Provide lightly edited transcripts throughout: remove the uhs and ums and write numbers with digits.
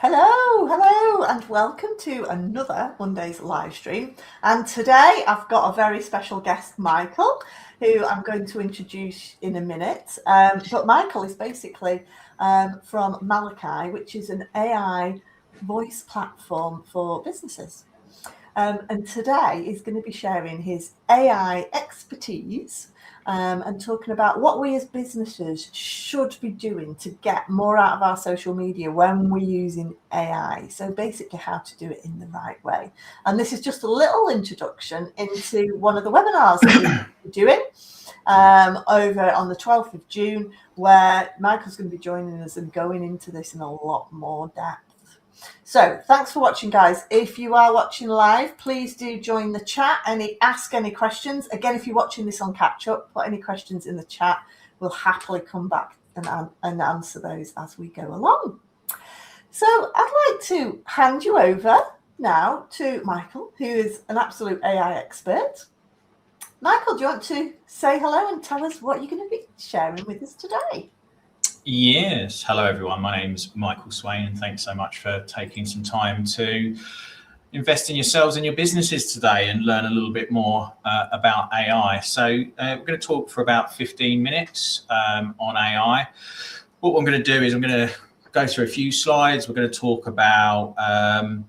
Hello, and welcome to another Monday's live stream. And today I've got a very special guest, Michael, who I'm going to introduce in a minute. But Michael is basically from Malakai, which is an AI voice platform for businesses. And today he's going to be sharing his AI expertise and talking about what we as businesses should be doing to get more out of our social media when we're using AI. So basically how to do it in the right way. And this is just a little introduction into one of the webinars that we're doing over on the 12th of June, where Michael's going to be joining us and going into this in a lot more depth. So thanks for watching, guys. If you are watching live, please do join the chat and ask any questions. Again, if you're watching this on catch up, put any questions in the chat. We'll happily come back and answer those as we go along. So I'd like to hand you over now to Michael, who is an absolute AI expert. Michael, do you want to say hello and tell us what you're going to be sharing with us today? Yes. Hello, everyone. My name's Michael Swain, and thanks so much for taking some time to invest in yourselves and your businesses today and learn a little bit more about AI. So we're going to talk for about 15 minutes on AI. What I'm going to do is I'm going to go through a few slides. We're going to talk about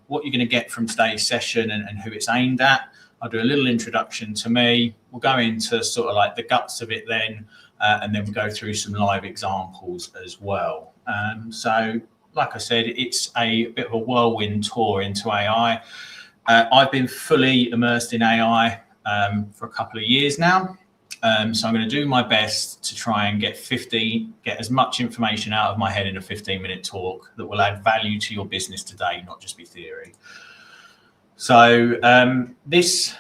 what you're going to get from today's session and who it's aimed at. I'll do a little introduction to me. We'll go into sort of like the guts of it then. And then we'll go through some live examples as well. So, like I said, it's a bit of a whirlwind tour into AI. I've been fully immersed in AI for a couple of years now. So I'm going to do my best to try and get as much information out of my head in a 15-minute talk that will add value to your business today, not just be theory. So this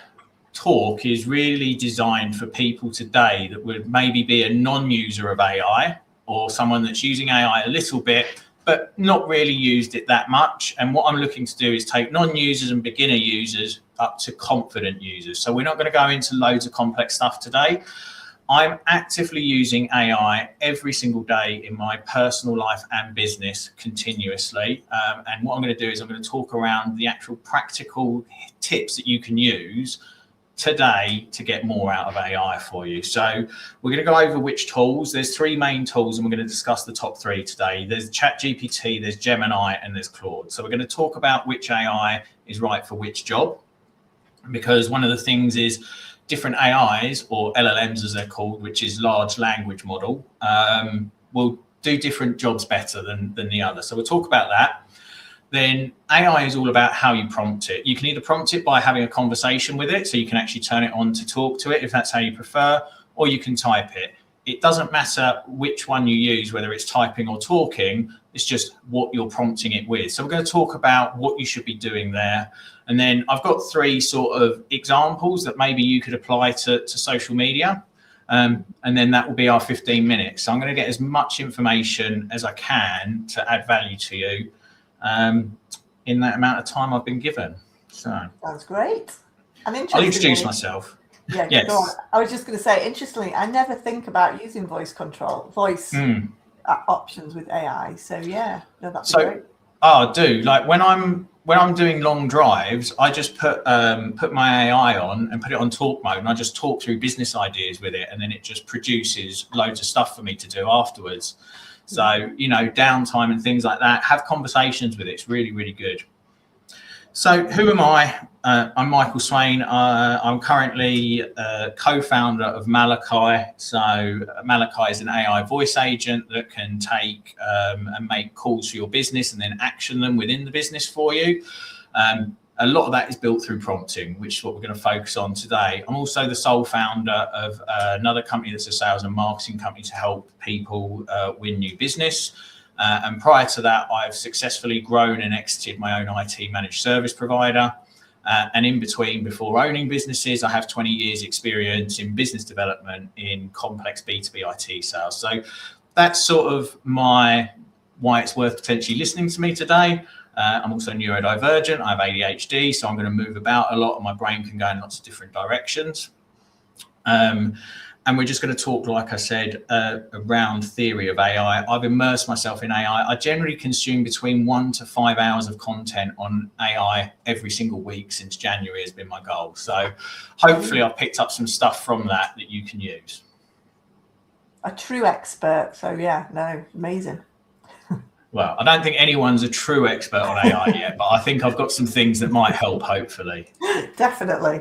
talk is really designed for people today that would maybe be a non-user of AI or someone that's using AI a little bit but not really used it that much. And what I'm looking to do is take non-users and beginner users up to confident users. So we're not going to go into loads of complex stuff today. I'm actively using AI every single day in my personal life and business continuously. And what I'm going to do is I'm going to talk around the actual practical tips that you can use today to get more out of AI for you. So we're going to go over which tools. There's three main tools and we're going to discuss the top three today. There's ChatGPT, there's Gemini, and there's Claude. So we're going to talk about which AI is right for which job, because one of the things is different AIs, or LLMs as they're called, which is large language model, will do different jobs better than the other. So we'll talk about that. Then AI is all about how you prompt it. You can either prompt it by having a conversation with it, so you can actually turn it on to talk to it if that's how you prefer, or you can type it. It doesn't matter which one you use, whether it's typing or talking, it's just what you're prompting it with. So we're going to talk about what you should be doing there. And then I've got three sort of examples that maybe you could apply to social media. And then that will be our 15 minutes. So I'm going to get as much information as I can to add value to you in that amount of time I've been given. So Sounds great. And I'll introduce myself. Yeah, yes. Go on. I was just going to say, interestingly, I never think about using voice options with AI. So yeah, no, that's great. I do. Like when I'm doing long drives, I just put my AI on and put it on talk mode, and I just talk through business ideas with it, and then it just produces loads of stuff for me to do afterwards. So, you know, downtime and things like that, have conversations with it. It's really, really good. So who am I? I'm Michael Swain. I'm currently co-founder of Malakai. So Malakai is an AI voice agent that can take and make calls for your business and then action them within the business for you. A lot of that is built through prompting, which is what we're going to focus on today. I'm also the sole founder of another company that's a sales and marketing company to help people win new business. And prior to that, I've successfully grown and exited my own IT managed service provider. And in between, before owning businesses, I have 20 years experience in business development in complex B2B IT sales. So that's sort of why it's worth potentially listening to me today. I'm also neurodivergent. I have ADHD, so I'm going to move about a lot and my brain can go in lots of different directions. and we're just going to talk, like I said, around theory of AI. I've immersed myself in AI. I generally consume between 1 to 5 hours of content on AI every single week since January has been my goal. So hopefully I've picked up some stuff from that you can use. A true expert. So yeah, no, amazing. Well, I don't think anyone's a true expert on AI yet, but I think I've got some things that might help, hopefully. Definitely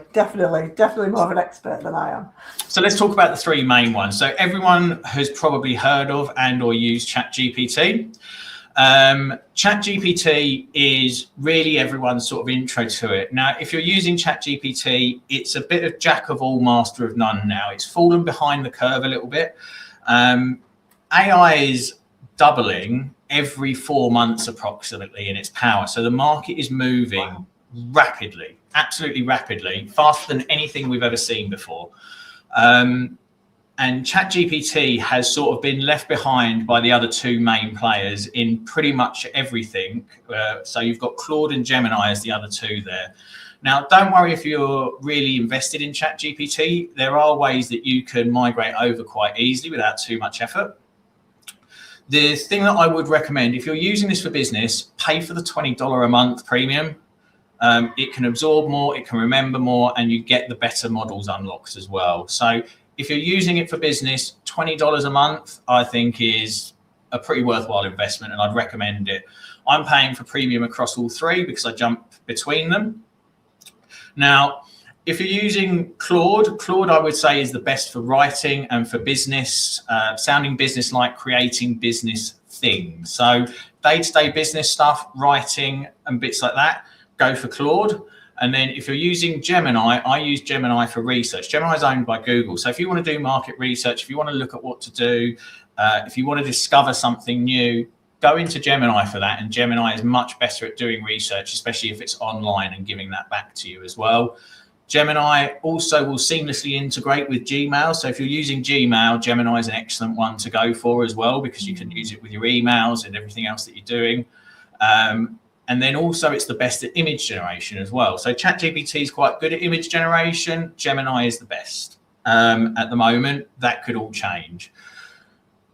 more of an expert than I am. So let's talk about the three main ones. So everyone has probably heard of and or used ChatGPT. ChatGPT is really everyone's sort of intro to it. Now, if you're using ChatGPT, it's a bit of jack of all, master of none now. It's fallen behind the curve a little bit. AI is doubling every 4 months approximately in its power. So the market is moving rapidly, absolutely rapidly, faster than anything we've ever seen before. And ChatGPT has sort of been left behind by the other two main players in pretty much everything. So you've got Claude and Gemini as the other two there. Now, don't worry if you're really invested in ChatGPT. There are ways that you can migrate over quite easily without too much effort. The thing that I would recommend, if you're using this for business, pay for the $20 a month premium. It can absorb more, it can remember more, and you get the better models unlocked as well. So if you're using it for business, $20 a month, I think is a pretty worthwhile investment, and I'd recommend it. I'm paying for premium across all three because I jump between them. Now, if you're using Claude, I would say is the best for writing and for business, sounding business-like, creating business things. So day-to-day business stuff, writing and bits like that, go for Claude. And then if you're using Gemini, I use Gemini for research. Gemini is owned by Google. So if you want to do market research, if you want to look at what to do, if you want to discover something new, go into Gemini for that. And Gemini is much better at doing research, especially if it's online and giving that back to you as well. Gemini also will seamlessly integrate with Gmail. So if you're using Gmail, Gemini is an excellent one to go for as well, because you can use it with your emails and everything else that you're doing. And then also it's the best at image generation as well. So ChatGPT is quite good at image generation. Gemini is the best at the moment. That could all change.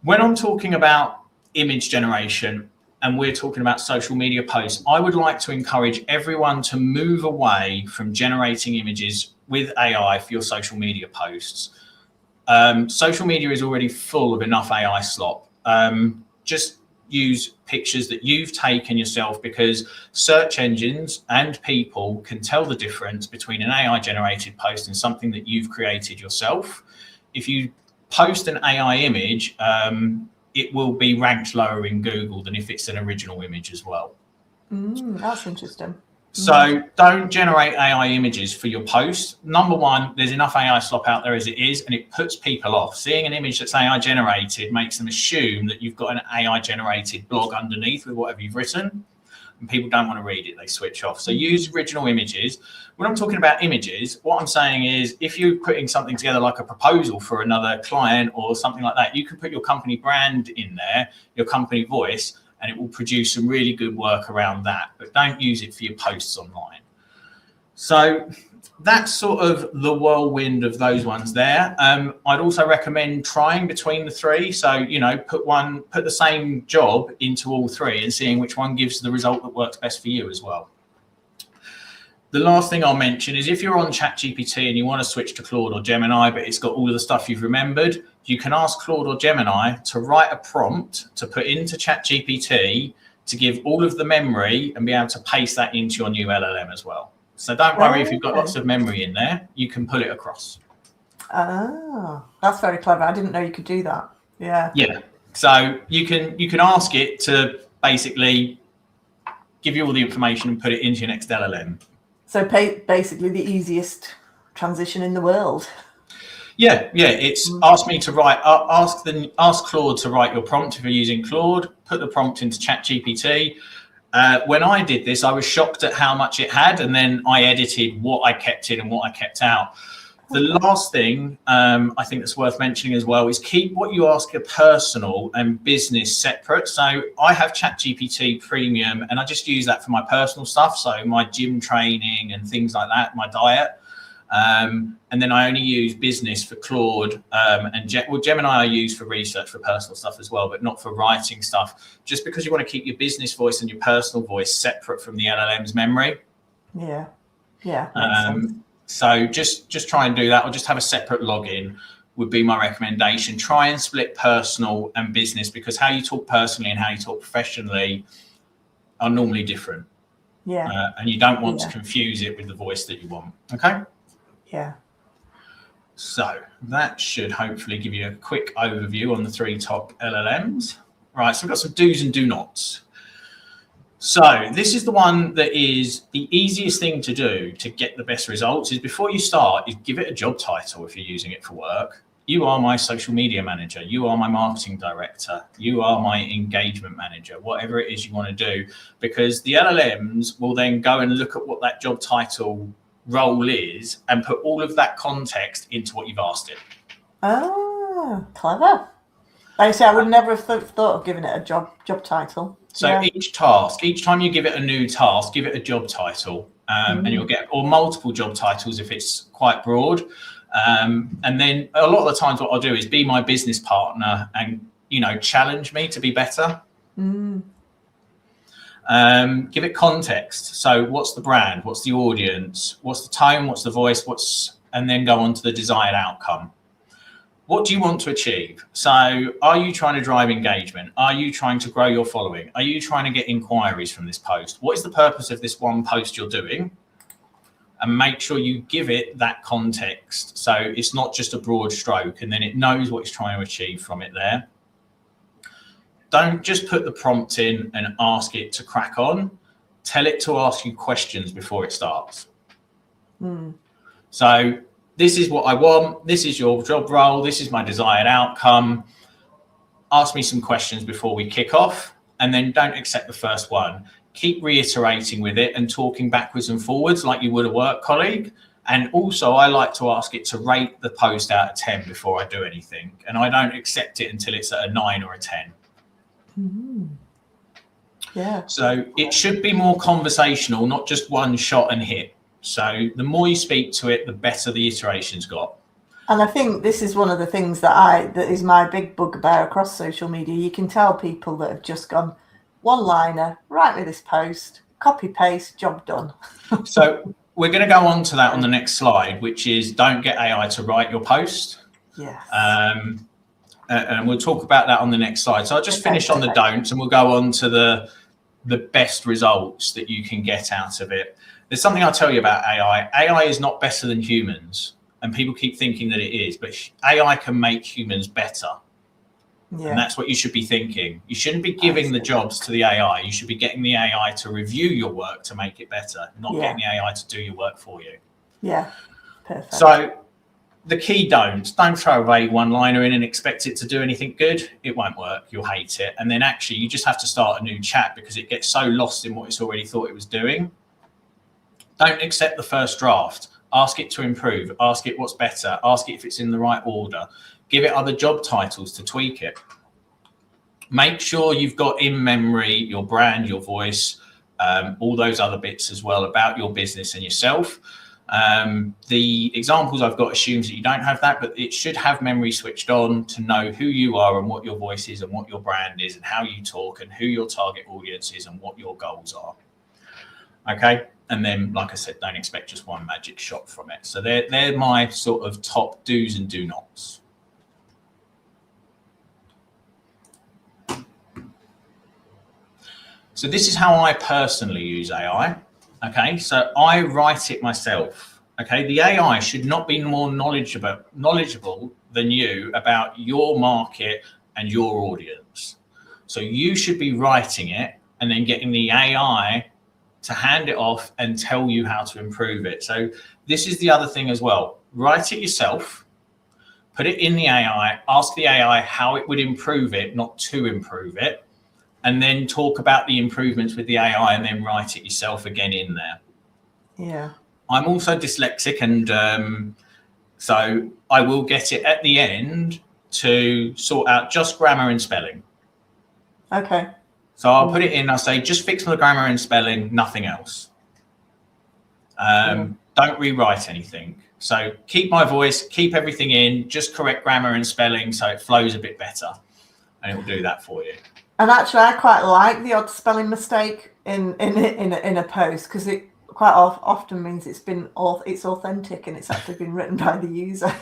When I'm talking about image generation, and we're talking about social media posts, I would like to encourage everyone to move away from generating images with AI for your social media posts. Social media is already full of enough AI slop. Just use pictures that you've taken yourself, because search engines and people can tell the difference between an AI generated post and something that you've created yourself. If you post an AI image, it will be ranked lower in Google than if it's an original image as well. That's interesting. So don't generate AI images for your posts. Number one, there's enough AI slop out there as it is, and it puts people off. Seeing an image that's AI generated makes them assume that you've got an AI generated blog underneath with whatever you've written, and people don't want to read it, they switch off. So use original images. When I'm talking about images, what I'm saying is if you're putting something together like a proposal for another client or something like that, you can put your company brand in there, your company voice, and it will produce some really good work around that. But don't use it for your posts online. So that's sort of the whirlwind of those ones there. I'd also recommend trying between the three. So, you know, put the same job into all three and seeing which one gives the result that works best for you as well. The last thing I'll mention is if you're on ChatGPT and you want to switch to Claude or Gemini, but it's got all of the stuff you've remembered, you can ask Claude or Gemini to write a prompt to put into ChatGPT to give all of the memory and be able to paste that into your new LLM as well. So don't worry if you've got lots of memory in there, you can pull it across. Ah, that's very clever. I didn't know you could do that. Yeah. Yeah. So you can ask it to basically give you all the information and put it into your next LLM. So basically the easiest transition in the world. Yeah. It's asked me to write. Ask Claude to write your prompt if you're using Claude. Put the prompt into ChatGPT. When I did this, I was shocked at how much it had, and then I edited what I kept in and what I kept out. The last thing I think that's worth mentioning as well is keep what you ask a personal and business separate. So I have ChatGPT Premium, and I just use that for my personal stuff. So my gym training and things like that, my diet. And then I only use business for Claude, and Gemini I use for research, for personal stuff as well, but not for writing stuff, just because you want to keep your business voice and your personal voice separate from the LLM's memory. Yeah. Makes sense. So just try and do that, or just have a separate login would be my recommendation. Try and split personal and business, because how you talk personally and how you talk professionally are normally different. Yeah. And you don't want to confuse it with the voice that you want. Okay. Yeah. So that should hopefully give you a quick overview on the 3 top LLMs. Right, so we've got some do's and do nots. So this is the one that is the easiest thing to do to get the best results. Is before you start, is give it a job title if you're using it for work. You are my social media manager. You are my marketing director. You are my engagement manager, whatever it is you want to do, because the LLMs will then go and look at what that job title role is and put all of that context into what you've asked it. Oh, clever. Like I say, I would never have thought of giving it a job title. So each time you give it a new task, give it a job title, and you'll get, or multiple job titles if it's quite broad. And then a lot of the times what I'll do is be my business partner and, challenge me to be better. Give it context. So what's the brand? What's the audience? What's the tone? What's the voice? And then go on to the desired outcome. What do you want to achieve? So are you trying to drive engagement? Are you trying to grow your following? Are you trying to get inquiries from this post? What is the purpose of this one post you're doing? And make sure you give it that context. So it's not just a broad stroke, and then it knows what it's trying to achieve from it there. Don't just put the prompt in and ask it to crack on. Tell it to ask you questions before it starts. So this is what I want. This is your job role. This is my desired outcome. Ask me some questions before we kick off, and then don't accept the first one. Keep reiterating with it and talking backwards and forwards like you would a work colleague. And also, I like to ask it to rate the post out of 10 before I do anything. And I don't accept it until it's at a 9 or a 10. Yeah. So it should be more conversational, not just one shot and hit. So the more you speak to it, the better the iterations got. And I think this is one of the things that is my big bugbear across social media. You can tell people that have just gone one-liner, write me this post, copy paste, job done. So we're going to go on to that on the next slide, which is don't get AI to write your post. Yes. And we'll talk about that on the next slide. So I'll just finish on the don'ts, and we'll go on to the best results that you can get out of it. There's something I'll tell you about AI. AI is not better than humans, and people keep thinking that it is, but AI can make humans better. Yeah. And that's what you should be thinking. You shouldn't be giving the jobs to the AI. You should be getting the AI to review your work to make it better, not getting the AI to do your work for you. Yeah, perfect. So the key don't throw away one-liner in and expect it to do anything good. It won't work. You'll hate it. And then actually you just have to start a new chat because it gets so lost in what it's already thought it was doing. Don't accept the first draft. Ask it to improve. Ask it what's better. Ask it if it's in the right order. Give it other job titles to tweak it. Make sure you've got in memory your brand, your voice, all those other bits as well about your business and yourself. The examples I've got assumes that you don't have that, but it should have memory switched on to know who you are and what your voice is and what your brand is and how you talk and who your target audience is and what your goals are. Okay. And then, like I said, don't expect just one magic shot from it. So they're my sort of top do's and do nots. So this is how I personally use AI. Okay, so I write it myself. Okay, the AI should not be more knowledgeable than you about your market and your audience. So you should be writing it and then getting the AI to hand it off and tell you how to improve it. So this is the other thing as well. Write it yourself, put it in the AI, ask the AI how it would improve it, not to improve it, and then talk about the improvements with the AI and then write it yourself again in there. Yeah. I'm also dyslexic, and so I will get it at the end to sort out just grammar and spelling. Okay. So I'll put it in, I'll say, just fix the grammar and spelling, nothing else. Don't rewrite anything. So keep my voice, keep everything in, just correct grammar and spelling so it flows a bit better, and it will do that for you. And actually, I quite like the odd spelling mistake in a post, because it quite often means it's authentic and it's actually been written by the user.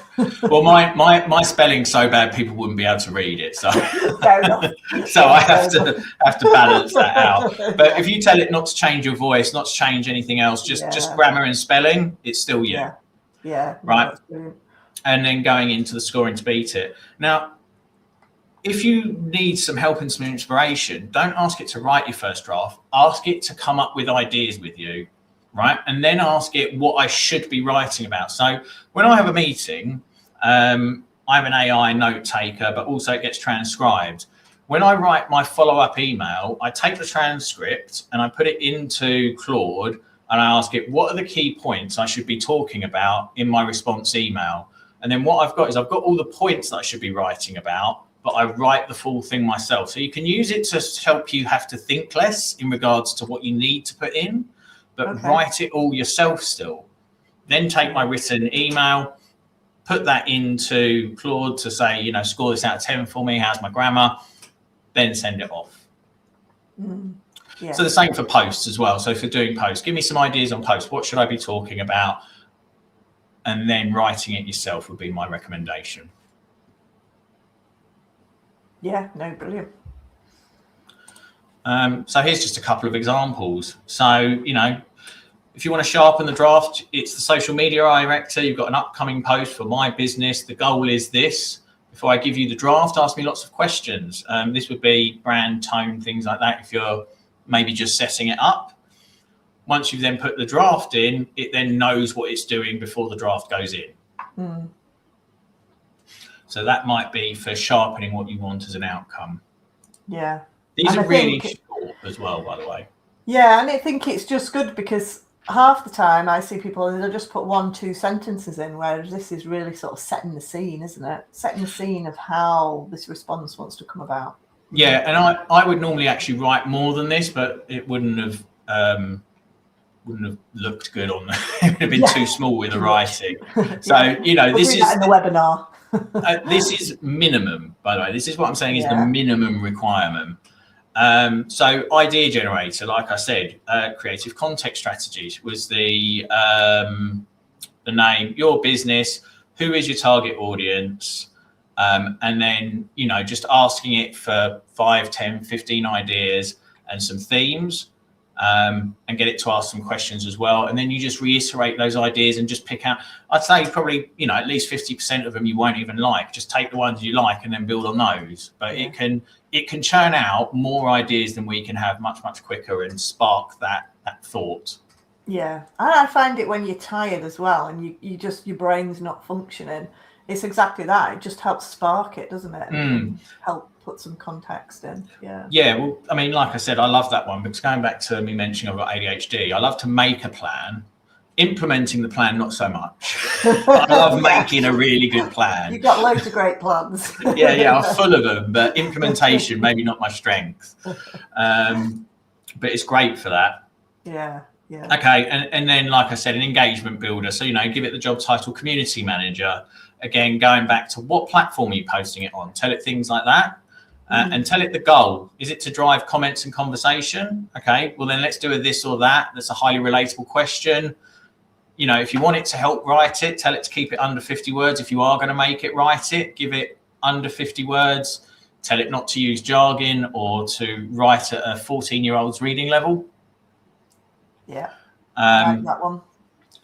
Well, my spelling's so bad people wouldn't be able to read it, so Fair enough. so I have to balance that out. But if you tell it not to change your voice, not to change anything else, just grammar and spelling, it's still you. Yeah. Right. And then going into the scoring to beat it. Now, if you need some help and some inspiration, don't ask it to write your first draft. Ask it to come up with ideas with you, right? And then ask it what I should be writing about. So when I have a meeting, I'm an AI note taker, but also it gets transcribed. When I write my follow-up email, I take the transcript and I put it into Claude, and I ask it, what are the key points I should be talking about in my response email? And then what I've got all the points that I should be writing about, but I write the full thing myself. So you can use it to help you have to think less in regards to what you need to put in, but write it all yourself still. Then take my written email, put that into Claude to say, you know, score this out of 10 for me. How's my grammar? Then send it off. Yeah. So the same for posts as well. So if you're doing posts, give me some ideas on posts. What should I be talking about? And then writing it yourself would be my recommendation. Yeah, no, brilliant. So here's just a couple of examples. So, you know, if you want to sharpen the draft, it's the social media director. You've got an upcoming post for my business. The goal is this. Before I give you the draft, ask me lots of questions. This would be brand, tone, things like that. If you're maybe just setting it up. Once you've then put the draft in, it then knows what it's doing before the draft goes in. So that might be for sharpening what you want as an outcome. Yeah. These are really short as well, by the way. Yeah, and I think it's just good because half the time I see people, they'll just put 1-2 sentences in, whereas this is really sort of setting the scene, isn't it? Setting the scene of how this response wants to come about. Yeah, and I would normally actually write more than this, but it wouldn't have looked good on it would have been too small with the writing. So you know, this is in the webinar. This is minimum, by the way. This is what I'm saying is the minimum requirement. So idea generator, like I said, creative context strategies was the name, your business, who is your target audience, and then, you know, just asking it for 5, 10, 15 ideas and some themes, and get it to ask some questions as well. And then you just reiterate those ideas and just pick out, I'd say probably, you know, at least 50% of them you won't even like. Just take the ones you like and then build on those. But it can churn out more ideas than we can have much quicker and spark that thought. Yeah, and I find it when you're tired as well and you just, your brain's not functioning. It's exactly that. It just helps spark it, doesn't it? And help put some context in. Yeah, well, I mean, like I said, I love that one, because going back to me mentioning I've got ADHD, I love to make a plan. Implementing the plan, not so much. I love making a really good plan. You've got loads of great plans. Yeah, I'm full of them, but implementation, maybe not my strength. But it's great for that. Yeah. Okay, and then, like I said, an engagement builder. So, you know, give it the job title community manager. Again, going back to what platform are you posting it on? Tell it things like that. And tell it the goal. Is it to drive comments and conversation? Okay, well then let's do a this or that. That's a highly relatable question. You know, if you want it to help write it, tell it to keep it under 50 words. If you are going to make it write it, give it under 50 words. Tell it not to use jargon or to write at a 14-year-old's reading level. Yeah, I like that one.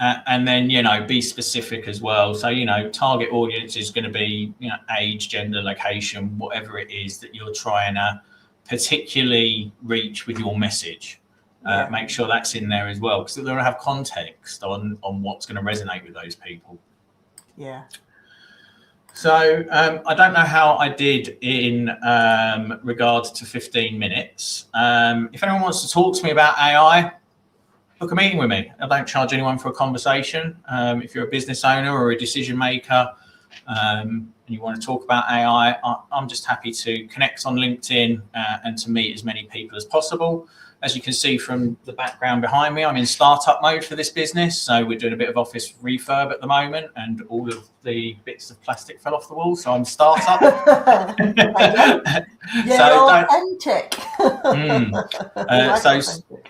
And then, you know, be specific as well. So, you know, target audience is going to be, you know, age, gender, location, whatever it is that you're trying to particularly reach with your message. Make sure that's in there as well, because they're going to have context on what's going to resonate with those people. Yeah. So I don't know how I did in regards to 15 minutes. If anyone wants to talk to me about AI, book a meeting with me. I don't charge anyone for a conversation. If you're a business owner or a decision maker and you want to talk about AI, I'm just happy to connect on LinkedIn and to meet as many people as possible. As you can see from the background behind me, I'm in startup mode for this business. So we're doing a bit of office refurb at the moment, and all of the bits of plastic fell off the wall. So I'm startup. You're So authentic.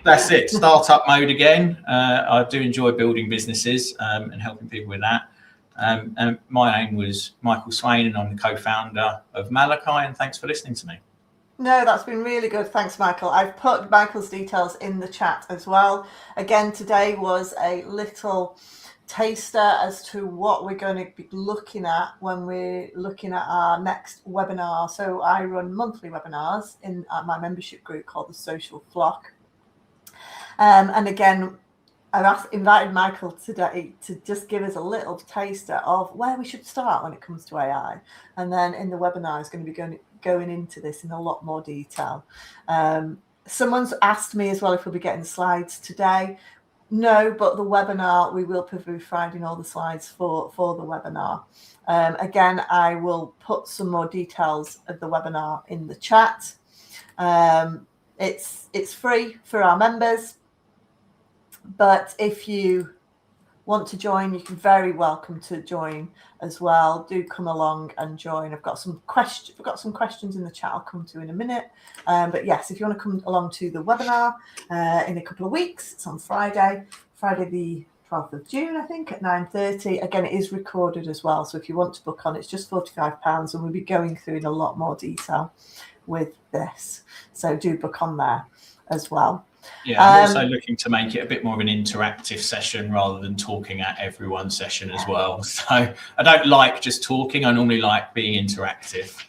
That's it. Startup mode again. I do enjoy building businesses and helping people with that. And my name was Michael Swain, and I'm the co-founder of Malakai. And thanks for listening to me. No, that's been really good. Thanks, Michael. I've put Michael's details in the chat as well. Again, today was a little taster as to what we're going to be looking at when we're looking at our next webinar. So I run monthly webinars in my membership group called the Social Flock. And again, I've invited Michael today to just give us a little taster of where we should start when it comes to AI. And then in the webinar, is going to be going into this in a lot more detail. Someone's asked me as well if we'll be getting slides today. No, but the webinar, we will be providing all the slides for the webinar. Again, I will put some more details of the webinar in the chat. It's free for our members, but if you want to join, you can very welcome to join as well. Do come along and join. I've got some questions in the chat I'll come to in a minute. But yes, if you want to come along to the webinar in a couple of weeks, it's on Friday the 12th of June, I think, at 9:30. Again, it is recorded as well. So if you want to book on, it's just £45, and we'll be going through in a lot more detail with this. So do book on there as well. Yeah, I'm also looking to make it a bit more of an interactive session rather than talking at everyone session as well. So I don't like just talking. I normally like being interactive.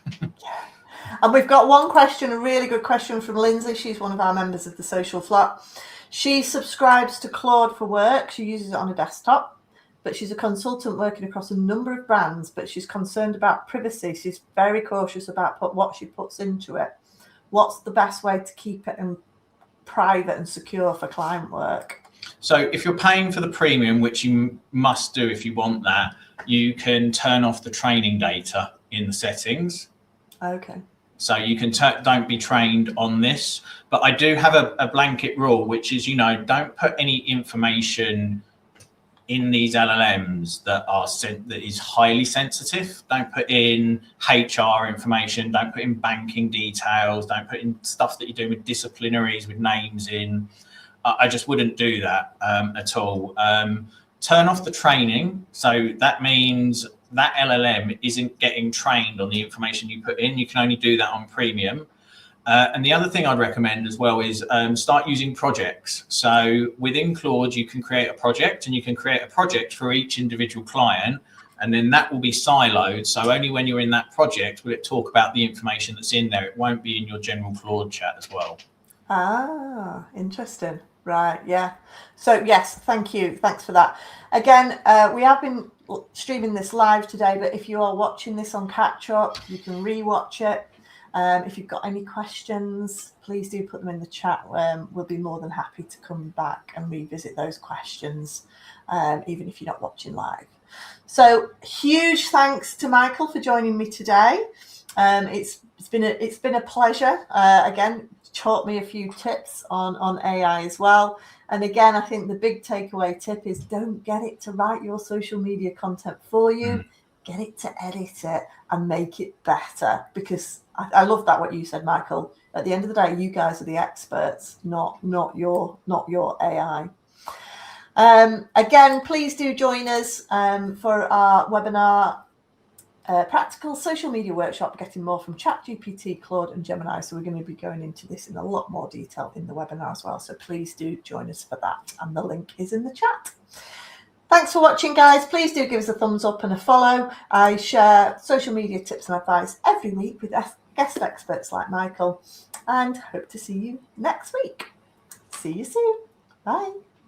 And we've got one question, a really good question from Lindsay. She's one of our members of the Social Flock. She subscribes to Claude for work. She uses it on a desktop, but she's a consultant working across a number of brands, but she's concerned about privacy. She's very cautious about what she puts into it. What's the best way to keep it private and secure for client work? So if you're paying for the premium, which you must do if you want that, you can turn off the training data in the settings. Okay. So you can don't be trained on this, but I do have a blanket rule, which is, don't put any information in these LLMs that is highly sensitive. Don't put in HR information, don't put in banking details, don't put in stuff that you're doing with disciplinaries with names in. I just wouldn't do that at all. Turn off the training. So that means that LLM isn't getting trained on the information you put in. You can only do that on premium. And the other thing I'd recommend as well is start using projects. So within Claude, you can create a project, and you can create a project for each individual client, and then that will be siloed. So only when you're in that project will it talk about the information that's in there. It won't be in your general Claude chat as well. Ah, interesting. Right, yeah. So yes, thank you. Thanks for that. Again, we have been streaming this live today, but if you are watching this on catch up, you can re-watch it. If you've got any questions, please do put them in the chat. We'll be more than happy to come back and revisit those questions, even if you're not watching live. So huge thanks to Michael for joining me today. It's been a pleasure. Again, taught me a few tips on AI as well. And again, I think the big takeaway tip is don't get it to write your social media content for you. Get it to edit it and make it better, because I love that what you said, Michael. At the end of the day, you guys are the experts, not your AI. Again, please do join us for our webinar, practical social media workshop, getting more from ChatGPT, Claude and Gemini. So we're going to be going into this in a lot more detail in the webinar as well. So please do join us for that. And the link is in the chat. Thanks for watching, guys. Please do give us a thumbs up and a follow. I share social media tips and advice every week with guest experts like Michael, and hope to see you next week. See you soon. Bye.